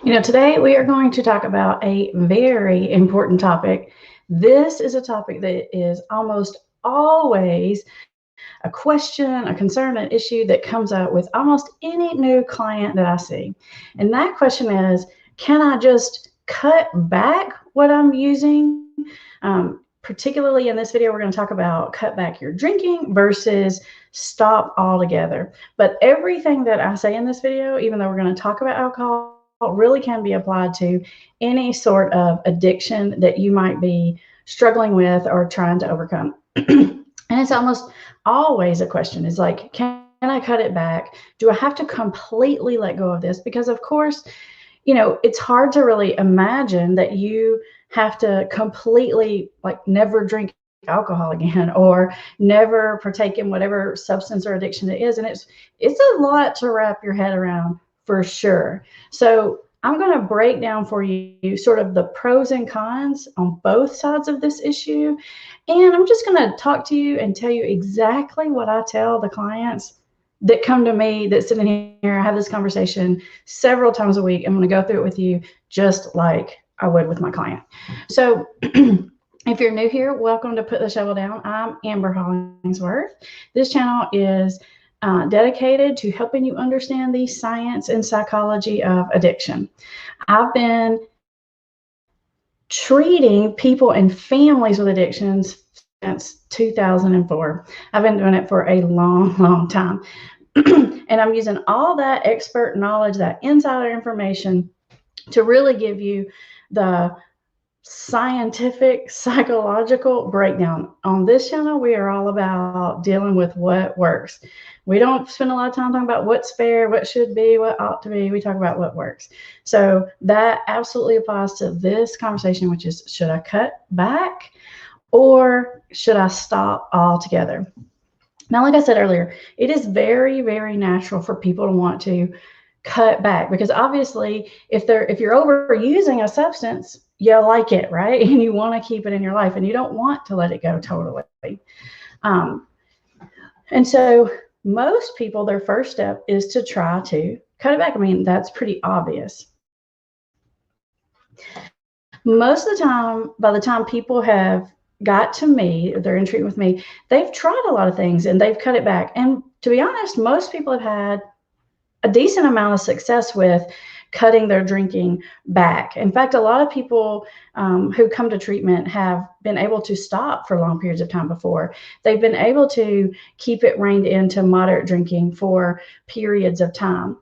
Today we are going to talk about a very important topic. This is a topic that is almost always a question, a concern, an issue that comes up with almost any new client that I see. And that question is, can I just cut back what I'm using? Particularly in this video, we're going to talk about cut back your drinking versus stop altogether. But everything that I say in this video, even though we're going to talk about alcohol, really can be applied to any sort of addiction that you might be struggling with or trying to overcome. And it's almost always a question is like, can I cut it back? Do I have to completely let go of this? Because of course, it's hard to really imagine that you have to completely never drink alcohol again or never partake in whatever substance or addiction it is. And it's a lot to wrap your head around for sure. So I'm going to break down for you sort of the pros and cons on both sides of this issue. And I'm just going to talk to you and tell you exactly what I tell the clients that come to me, that sit in here. I have this conversation several times a week. I'm going to go through it with you just like I would with my client. So if you're new here, welcome to Put the Shovel Down. I'm Amber Hollingsworth. This channel is dedicated to helping you understand the science and psychology of addiction. I've been treating people and families with addictions since 2004. I've been doing it for a long, long time. And I'm using all that expert knowledge, that insider information to really give you the scientific, psychological breakdown. On this channel, we are all about dealing with what works. We don't spend a lot of time talking about what's fair, what should be, what ought to be. We talk about what works. So that absolutely applies to this conversation, which is, should I cut back or should I stop altogether? Now, like I said earlier, it is very, very natural for people to want to cut back because obviously if you're overusing a substance, you like it, right? And you want to keep it in your life and you don't want to let it go totally. And so most people, their first step is to try to cut it back. I mean, that's pretty obvious. Most of the time, by the time people have got to me, or they're in treatment with me, they've tried a lot of things and they've cut it back. And to be honest, most people have had a decent amount of success with cutting their drinking back. In fact, a lot of people who come to treatment have been able to stop for long periods of time before. They've been able to keep it reined into moderate drinking for periods of time.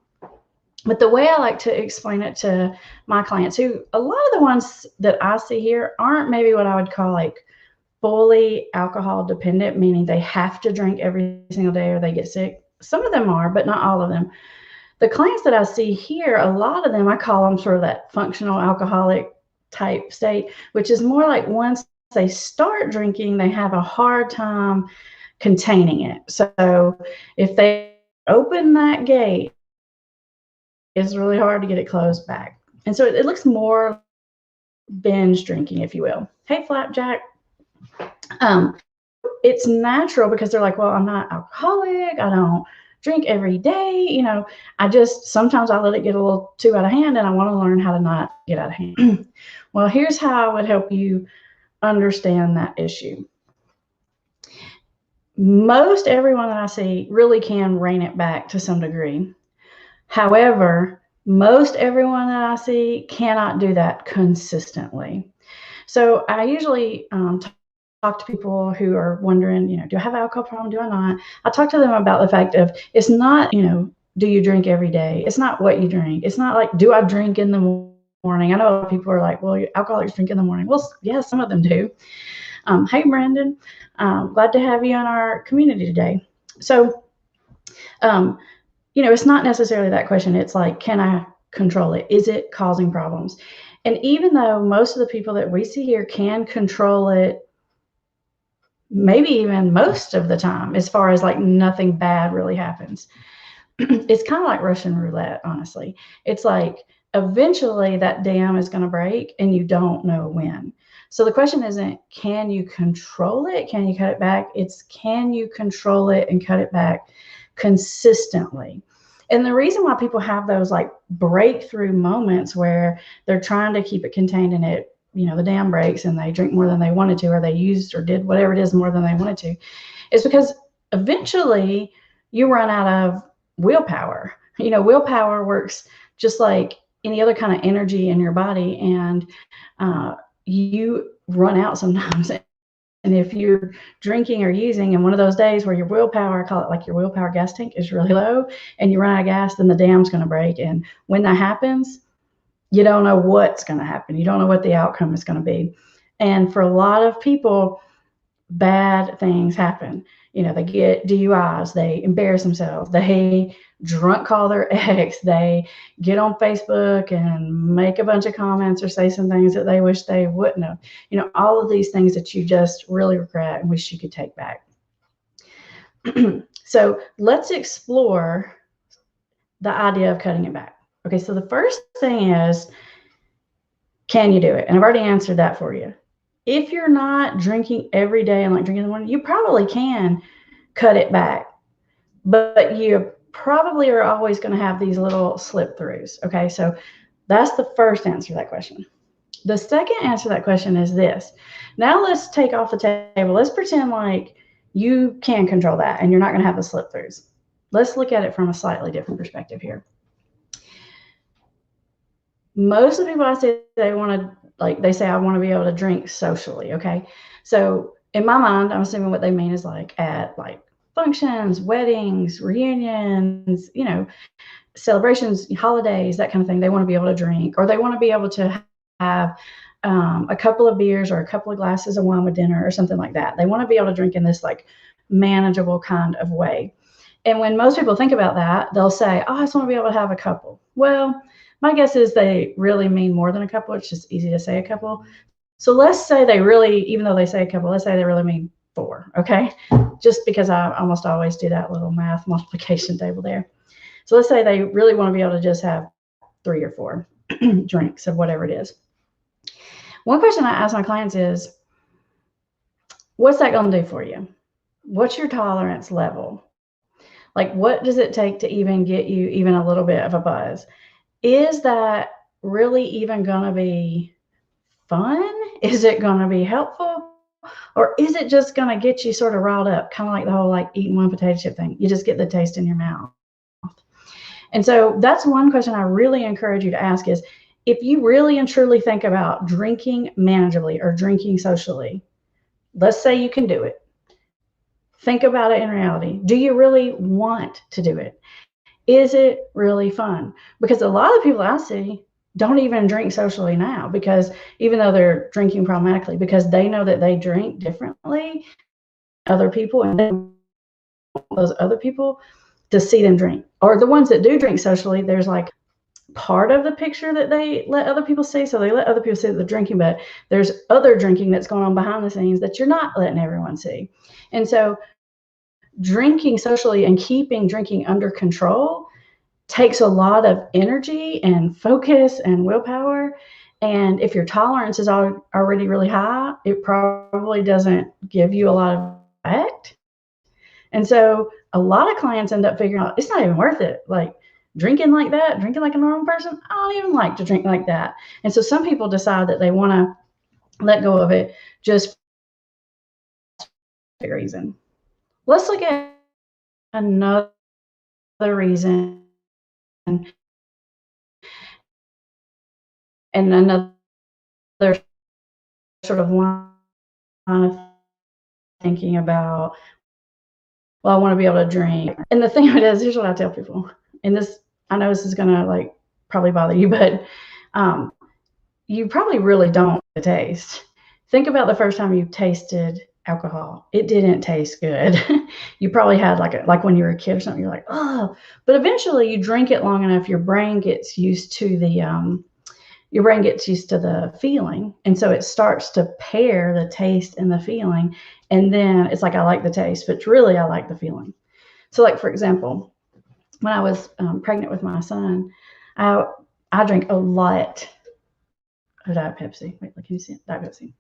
But the way I like to explain it to my clients, who a lot of the ones that I see here aren't maybe what I would call like fully alcohol dependent, meaning they have to drink every single day or they get sick. Some of them are, but not all of them. The clients that I see here, a lot of them, I call them sort of that functional alcoholic type state, which is more like once they start drinking, they have a hard time containing it. So if they open that gate, it's really hard to get it closed back. And so it looks more binge drinking, if you will. Hey, Flapjack. It's natural because they're like, well, I'm not alcoholic. I don't drink every day. Sometimes I let it get a little too out of hand and I want to learn how to not get out of hand. Well, here's how I would help you understand that issue. Most everyone that I see really can rein it back to some degree. However, most everyone that I see cannot do that consistently. So I usually talk to people who are wondering, do I have an alcohol problem? Do I not? I talk to them about the fact of it's not, do you drink every day? It's not what you drink. It's not like, do I drink in the morning? I know people are like, well, alcoholics drink in the morning. Well, yeah, some of them do. Hey, Brandon, glad to have you in our community today. So, it's not necessarily that question. It's like, can I control it? Is it causing problems? And even though most of the people that we see here can control it, maybe even most of the time, as far as like nothing bad really happens, it's kind of like Russian roulette, honestly. It's like eventually that dam is going to break and you don't know when. So the question isn't, can you control it? Can you cut it back? It's, can you control it and cut it back consistently? And the reason why people have those like breakthrough moments where they're trying to keep it contained and it, the dam breaks and they drink more than they wanted to, or they used or did whatever it is more than they wanted to, is because eventually you run out of willpower. Willpower works just like any other kind of energy in your body, and you run out sometimes. And if you're drinking or using in one of those days where your willpower, I call it like your willpower gas tank, is really low and you run out of gas, then the dam's going to break. And when that happens, you don't know what's going to happen. You don't know what the outcome is going to be. And for a lot of people, bad things happen. They get DUIs, they embarrass themselves, they drunk call their ex, they get on Facebook and make a bunch of comments or say some things that they wish they wouldn't have. All of these things that you just really regret and wish you could take back. So let's explore the idea of cutting it back. Okay, so the first thing is, can you do it? And I've already answered that for you. If you're not drinking every day and like drinking in the morning, you probably can cut it back, but you probably are always going to have these little slip throughs. Okay, so that's the first answer to that question. The second answer to that question is this. Now let's take off the table. Let's pretend like you can control that and you're not going to have the slip throughs. Let's look at it from a slightly different perspective here. Most of the people I say they say I want to be able to drink socially. Okay, so in my mind, I'm assuming what they mean is like at like functions, weddings, reunions, celebrations, holidays, that kind of thing. They want to be able to drink, or they want to be able to have a couple of beers or a couple of glasses of wine with dinner or something like that. They want to be able to drink in this like manageable kind of way. And when most people think about that, they'll say, oh, I just want to be able to have a couple. Well, my guess is they really mean more than a couple. It's just easy to say a couple. So let's say they really, even though they say a couple, let's say they really mean 4, okay? Just because I almost always do that little math multiplication table there. So let's say they really want to be able to just have 3 or 4 drinks of whatever it is. One question I ask my clients is, what's that going to do for you? What's your tolerance level? Like, what does it take to even get you even a little bit of a buzz? Is that really even going to be fun? Is it going to be helpful? Or is it just going to get you sort of riled up, kind of like the whole like eating one potato chip thing? You just get the taste in your mouth. And so that's one question I really encourage you to ask is, if you really and truly think about drinking manageably or drinking socially, let's say you can do it. Think about it in reality. Do you really want to do it? Is it really fun? Because a lot of people I see don't even drink socially now, because even though they're drinking problematically, because they know that they drink differently than other people, and they want those other people to see them drink. Or the ones that do drink socially, there's like part of the picture that they let other people see. So they let other people see that they're drinking, but there's other drinking that's going on behind the scenes that you're not letting everyone see. And so drinking socially and keeping drinking under control takes a lot of energy and focus and willpower. And if your tolerance is already really high, it probably doesn't give you a lot of effect. And so a lot of clients end up figuring out it's not even worth it. Like drinking like that, drinking like a normal person, I don't even like to drink like that. And so some people decide that they want to let go of it just for a reason. Let's look at another reason and another sort of line of thinking about, well, I want to be able to drink. And the thing of it is, here's what I tell people, and this, I know this is going to like probably bother you, but you probably really don't taste. Think about the first time you tasted alcohol. It didn't taste good. You probably had like when you were a kid or something, you're like, oh, but eventually you drink it long enough, your brain gets used to the feeling. And so it starts to pair the taste and the feeling. And then it's like, I like the taste, but really I like the feeling. So like, for example, when I was pregnant with my son, I drank a lot of Diet Pepsi. Wait, can you see it? Diet Pepsi.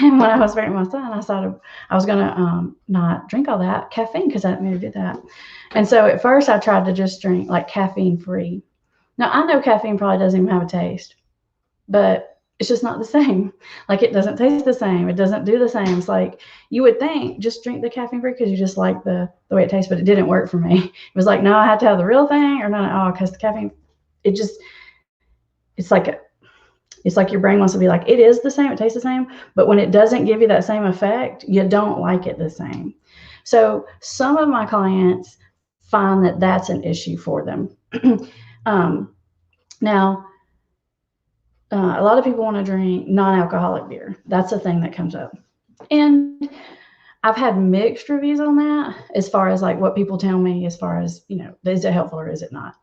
And when I was pregnant with my son, I thought I was going to not drink all that caffeine because I didn't mean to do that. And so at first I tried to just drink like caffeine free. Now I know caffeine probably doesn't even have a taste, but it's just not the same. Like it doesn't taste the same. It doesn't do the same. It's like you would think just drink the caffeine free because you just like the way it tastes, but it didn't work for me. It was like, no, I had to have the real thing or none at all because the caffeine, it just, it's like it's like your brain wants to be like, it is the same, it tastes the same, but when it doesn't give you that same effect, you don't like it the same. So some of my clients find that that's an issue for them. Now, a lot of people want to drink non-alcoholic beer. That's a thing that comes up. And I've had mixed reviews on that as far as like what people tell me as far as, is it helpful or is it not?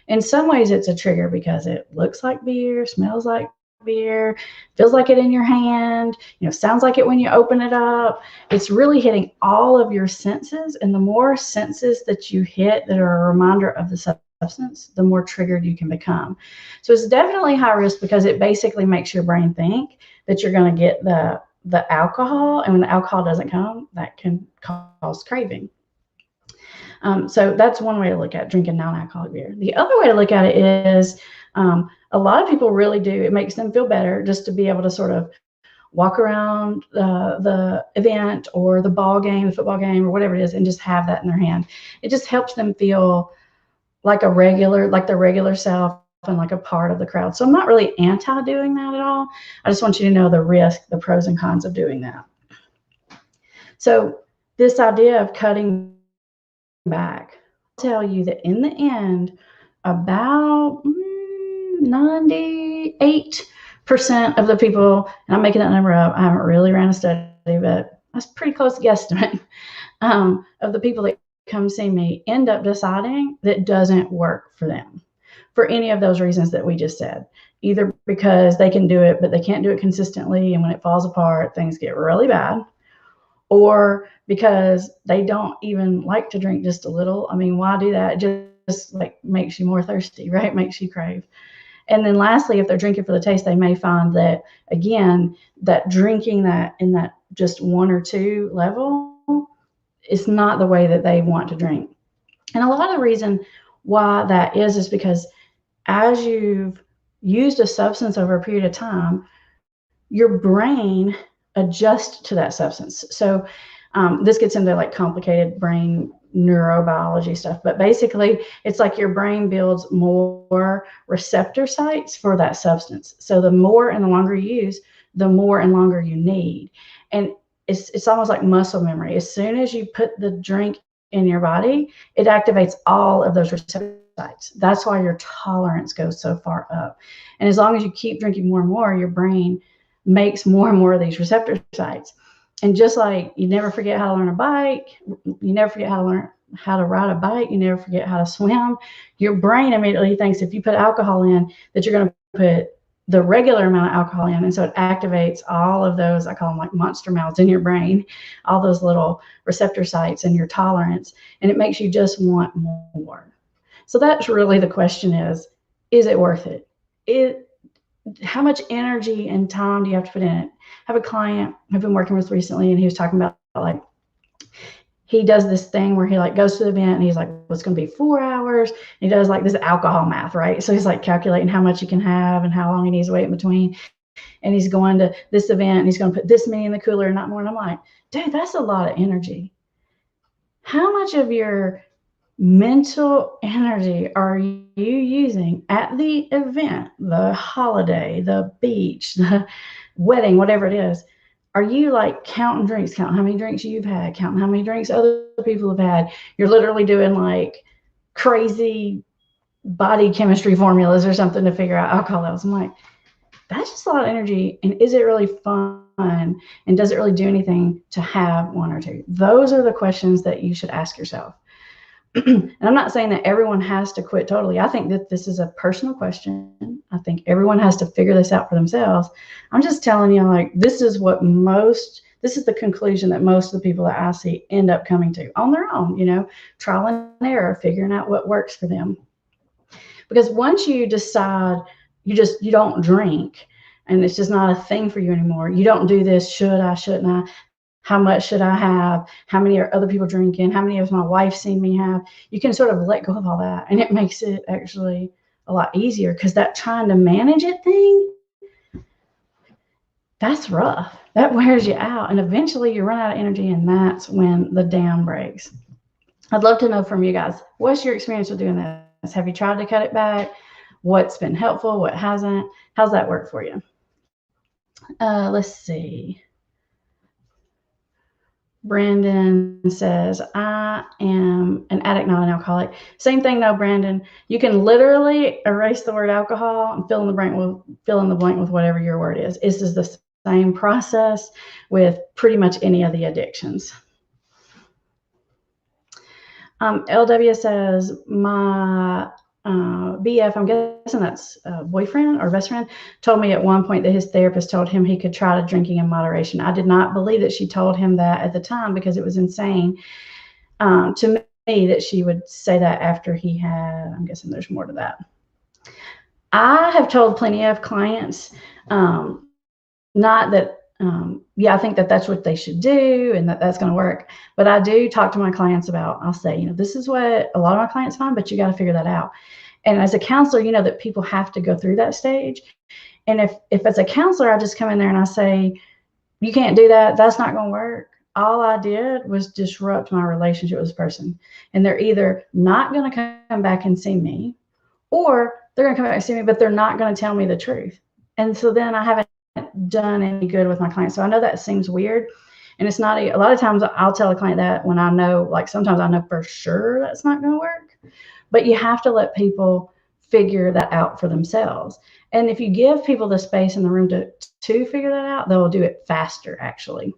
In some ways it's a trigger because it looks like beer, smells like beer, feels like it in your hand, sounds like it when you open it up. It's really hitting all of your senses. And the more senses that you hit that are a reminder of the substance, the more triggered you can become. So it's definitely high risk because it basically makes your brain think that you're going to get the alcohol, and when the alcohol doesn't come, that can cause craving. So that's one way to look at drinking non-alcoholic beer. The other way to look at it is a lot of people really do. It makes them feel better just to be able to sort of walk around the event or the ball game, the football game, or whatever it is, and just have that in their hand. It just helps them feel like their regular self and like a part of the crowd. So I'm not really anti doing that at all. I just want you to know the risk, the pros and cons of doing that. So this idea of cutting back, I'll tell you that in the end, about 98% of the people, and I'm making that number up, I haven't really ran a study, but that's a pretty close guesstimate, of the people that come see me end up deciding that doesn't work for them for any of those reasons that we just said. Either because they can do it, but they can't do it consistently, and when it falls apart, things get really bad, or because they don't even like to drink just a little. I mean, why do that? It just like makes you more thirsty, right? Makes you crave. And then lastly, if they're drinking for the taste, they may find that, again, that drinking that in that just 1 or 2 level is not the way that they want to drink. And a lot of the reason why that is because as you've used a substance over a period of time, your brain adjusts to that substance. So this gets into like complicated brain neurobiology stuff, but basically it's like your brain builds more receptor sites for that substance. So the more and the longer you use, the more and longer you need. And it's almost like muscle memory. As soon as you put the drink in your body, it activates all of those receptor sites. That's why your tolerance goes so far up. And as long as you keep drinking more and more, your brain makes more and more of these receptor sites. And just like you never forget how to learn a bike, you never forget how to ride a bike, you never forget how to swim, your brain immediately thinks if you put alcohol in, that you're going to put the regular amount of alcohol in. And so it activates all of those, I call them like monster mouths in your brain, all those little receptor sites and your tolerance, and it makes you just want more. So that's really the question is it worth it? How much energy and time do you have to put in it? I have a client I've been working with recently, and he was talking about like he does this thing where he like goes to the event and he's like, well, it's going to be 4 hours. And he does like this alcohol math, right? So he's like calculating how much he can have and how long he needs to wait in between. And he's going to this event and he's going to put this many in the cooler and not more. And I'm like, dude, that's a lot of energy. How much of your mental energy are you using at the event, the holiday, the beach, the wedding, whatever it is? Are you like counting drinks, counting how many drinks you've had, counting how many drinks other people have had? You're literally doing like crazy body chemistry formulas or something to figure out alcohol levels. I'm like, that's just a lot of energy. And is it really fun? And does it really do anything to have 1 or 2? Those are the questions that you should ask yourself. And I'm not saying that everyone has to quit totally. I think that this is a personal question. I think everyone has to figure this out for themselves. I'm just telling you, like, this is the conclusion that most of the people that I see end up coming to on their own, trial and error, figuring out what works for them. Because once you decide you don't drink, and it's just not a thing for you anymore. You don't do this, should I, shouldn't I? How much should I have? How many are other people drinking? How many has my wife seen me have? You can sort of let go of all that, and it makes it actually a lot easier, because that trying to manage it thing, that's rough. That wears you out, and eventually you run out of energy, and that's when the dam breaks. I'd love to know from you guys, what's your experience with doing this? Have you tried to cut it back? What's been helpful? What hasn't? How's that work for you? Let's see. Brandon says, I am an addict, not an alcoholic. Same thing though, Brandon. You can literally erase the word alcohol and fill in the blank with whatever your word is. This is the same process with pretty much any of the addictions. LW says, my BF, I'm guessing that's boyfriend or best friend, told me at one point that his therapist told him he could try to drinking in moderation. I did not believe that she told him that at the time, because it was insane to me that she would say that after he had, I'm guessing there's more to that. I have told plenty of clients, not that, I think that that's what they should do and that's going to work. But I do talk to my clients about, I'll say, this is what a lot of my clients find, but you got to figure that out. And as a counselor, you know that people have to go through that stage. And if as a counselor, I just come in there and I say, you can't do that, that's not going to work. All I did was disrupt my relationship with this person. And they're either not going to come back and see me, or they're going to come back and see me, but they're not going to tell me the truth. And so then I haven't done any good with my clients. So I know that seems weird. And it's not, a lot of times I'll tell a client that when I know, like sometimes I know for sure that's not going to work. But you have to let people figure that out for themselves. And if you give people the space in the room to figure that out, they'll do it faster, actually.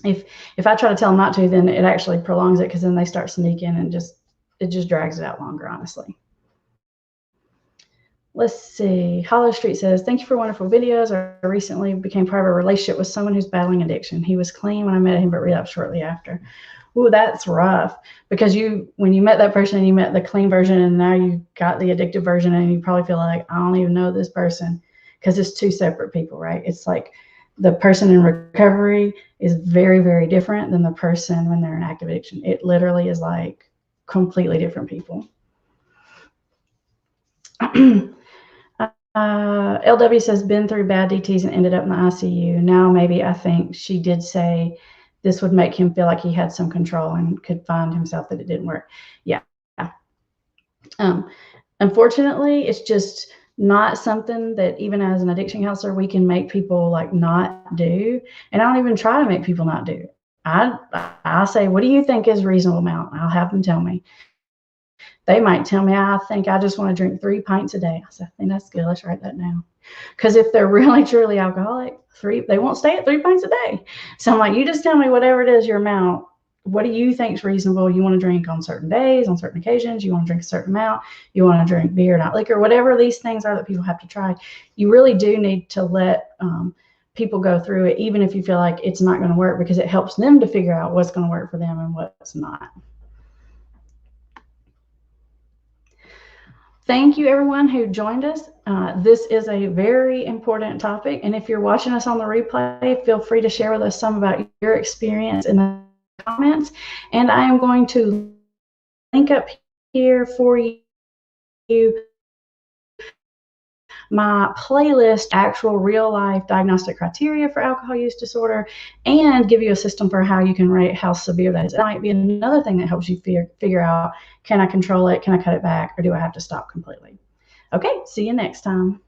If I try to tell them not to, then it actually prolongs it, because then they start sneaking and it just drags it out longer, honestly. Let's see. Hollow Street says, thank you for wonderful videos. I recently became part of a relationship with someone who's battling addiction. He was clean when I met him, but relapsed shortly after. Ooh, that's rough, because when you met that person and you met the clean version and now you got the addictive version, and you probably feel like, I don't even know this person, because it's two separate people, right? It's like the person in recovery is very, very different than the person when they're in active addiction. It literally is like completely different people. LW says, been through bad DTs and ended up in the ICU. Now maybe I think she did say this would make him feel like he had some control and could find himself that it didn't work. Yeah. Unfortunately, it's just not something that even as an addiction counselor, we can make people like not do. And I don't even try to make people not do. I say, what do you think is a reasonable amount? I'll have them tell me. They might tell me, I think I just want to drink 3 pints a day. I said, I think that's good. Let's write that down. Because if they're really, truly alcoholic, they won't stay at 3 pints a day. So I'm like, you just tell me whatever it is, your amount. What do you think is reasonable? You want to drink on certain days, on certain occasions. You want to drink a certain amount. You want to drink beer, not liquor, whatever these things are that people have to try. You really do need to let people go through it, even if you feel like it's not going to work, because it helps them to figure out what's going to work for them and what's not. Thank you, everyone who joined us. This is a very important topic. And if you're watching us on the replay, feel free to share with us some about your experience in the comments. And I am going to link up here for you my playlist, actual real life diagnostic criteria for alcohol use disorder, and give you a system for how you can rate how severe that is. It might be another thing that helps you figure out, can I control it? Can I cut it back? Or do I have to stop completely? Okay, see you next time.